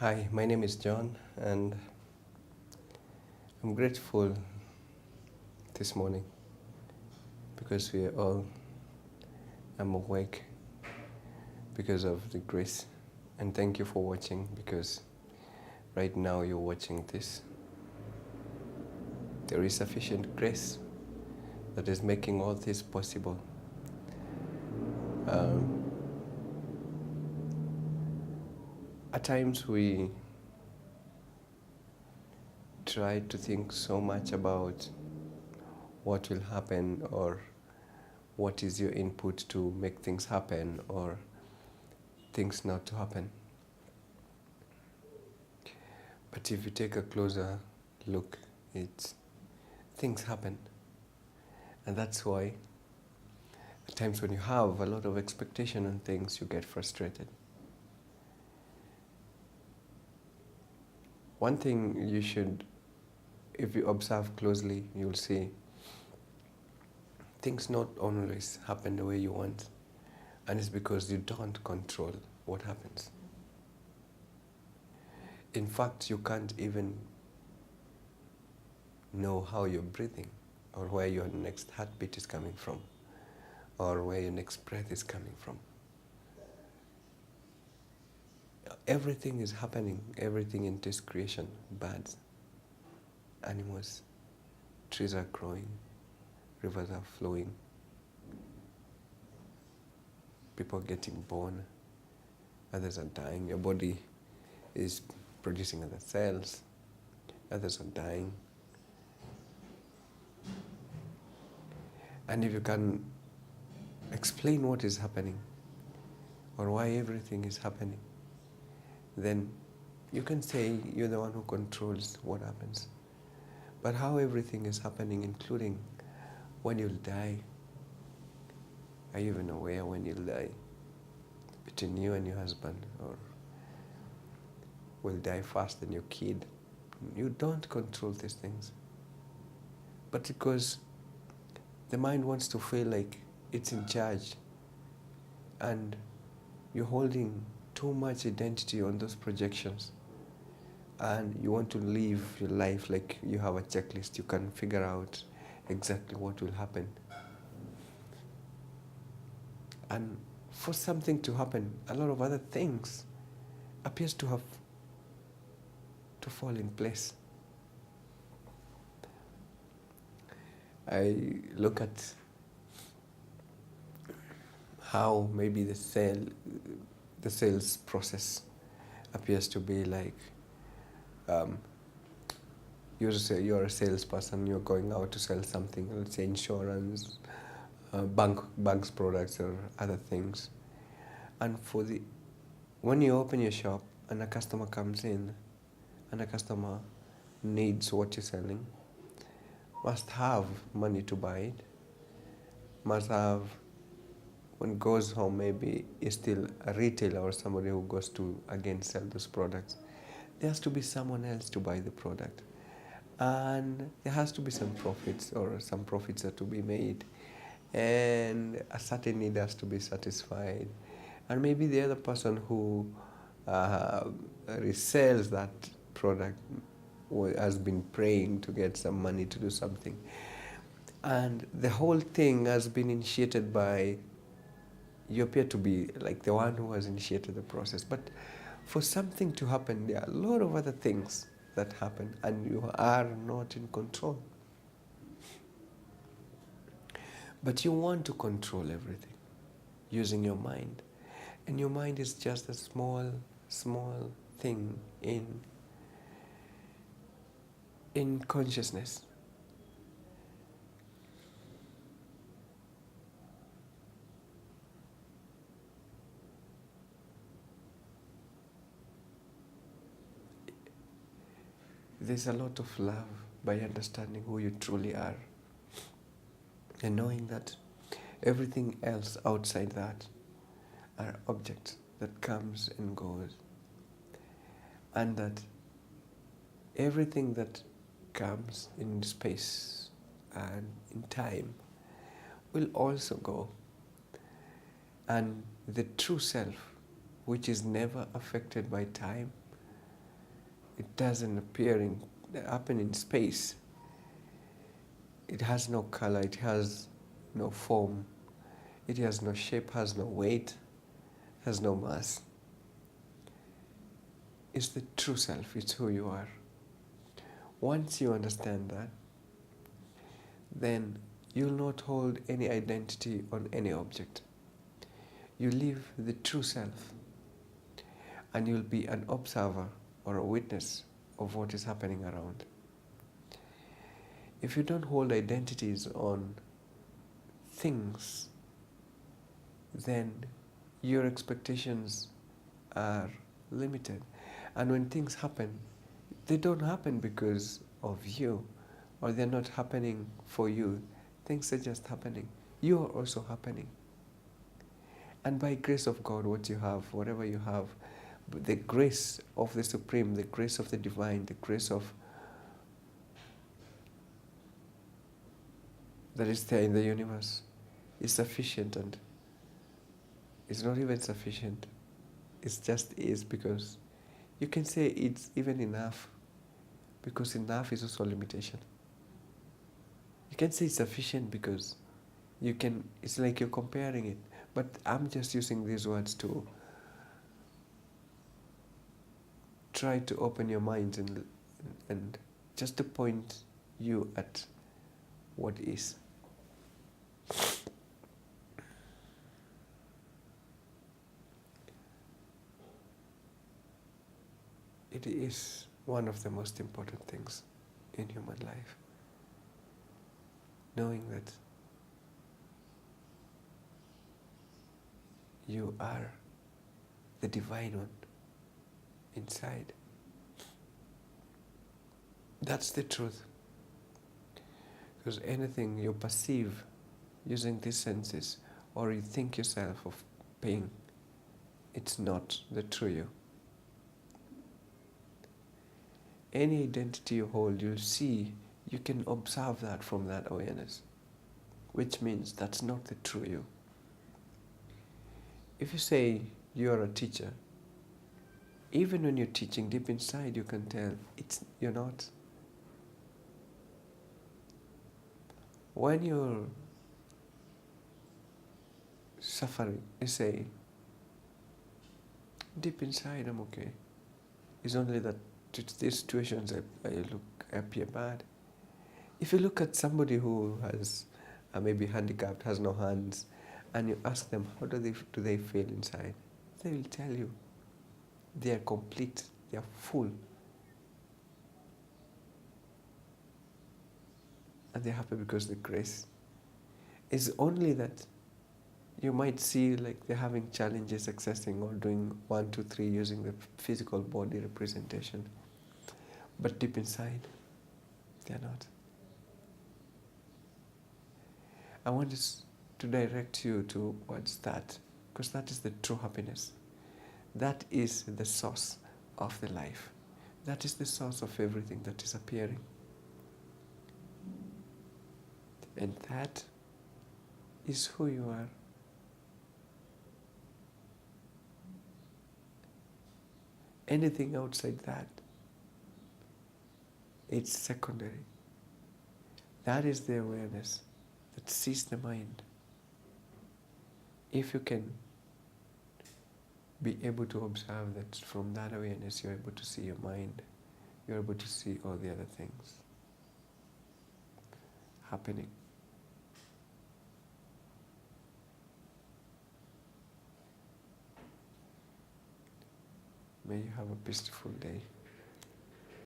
Hi, my name is John, and I'm grateful this morning because we are all I'm awake because of the grace. And thank you for watching because right now you're watching this. There is sufficient grace that is making all this possible. Um, at times we try to think so much about what will happen or what is your input to make things happen or things not to happen. But if you take a closer look, things happen. And that's why at times when you have a lot of expectation on things, you get frustrated. One thing you should, if you observe closely, you'll see things not always happen the way you want. And it's because you don't control what happens. In fact, you can't even know how you're breathing or where your next heartbeat is coming from or where your next breath is coming from. Everything is happening, everything in this creation, birds, animals, trees are growing, rivers are flowing, people are getting born, others are dying, your body is producing other cells, others are dying. And if you can explain what is happening or why everything is happening, then you can say you're the one who controls what happens. But how everything is happening, including when you'll die, are you even aware when you'll die? Between you and your husband, or will die first than your kid? You don't control these things. But because the mind wants to feel like it's in charge, and you're holding too much identity on those projections, and you want to live your life like you have a checklist, you can figure out exactly what will happen. And for something to happen, a lot of other things appears to have to fall in place. I look at how maybe the sales process appears to be like you're a salesperson, you're going out to sell something, let's say insurance, bank's products or other things. And when you open your shop and a customer comes in and a customer needs what you're selling, must have money to buy it, must have, when goes home, maybe is still a retailer or somebody who goes to again sell those products. There has to be someone else to buy the product. And there has to be some profits, or some profits are to be made. And a certain need has to be satisfied. And maybe the other person who resells that product has been praying to get some money to do something. And the whole thing has been initiated by, you appear to be like the one who has initiated the process. But for something to happen, there are a lot of other things that happen, and you are not in control. But you want to control everything using your mind. And your mind is just a small thing in consciousness. There's a lot of love by understanding who you truly are and knowing that everything else outside that are objects that comes and goes, and that everything that comes in space and in time will also go. And the true self, which is never affected by time, It doesn't happen in space. It has no color, it has no form, it has no shape, has no weight, has no mass. It's the true self, it's who you are. Once you understand that, then you'll not hold any identity on any object. You live the true self, and you'll be an observer or a witness of what is happening around. If you don't hold identities on things, then your expectations are limited. And when things happen, they don't happen because of you, or they're not happening for you. Things are just happening. You are also happening. And by grace of God, what you have, whatever you have, the grace of the Supreme, the grace of the Divine, the grace of that is there in the universe is sufficient, and it's not even sufficient. It just is, because you can say it's even enough, because enough is also a limitation. You can say it's sufficient because it's like you're comparing it. But I'm just using these words to try to open your mind and just to point you at what is. It is one of the most important things in human life. Knowing that you are the Divine One inside. That's the truth. Because anything you perceive using these senses, or you think yourself of being, it's not the true you. Any identity you hold, you'll see, you can observe that from that awareness, which means that's not the true you. If you say you're a teacher, even when you're teaching, deep inside you can tell you're not. When you're suffering, you say, deep inside I'm okay. It's only that these situations I appear bad. If you look at somebody who has maybe handicapped, has no hands, and you ask them how do they feel inside, they will tell you they are complete, they are full, and they're happy because the grace is only that you might see like they're having challenges accessing or doing 1, 2, 3 using the physical body representation, but deep inside they're not. I want to direct you towards that, because that is the true happiness. That is the source of the life. That is the source of everything that is appearing. And that is who you are. Anything outside that, it's secondary. That is the awareness that sees the mind. If you can be able to observe that from that awareness, you're able to see your mind, you're able to see all the other things happening. May you have a peaceful day.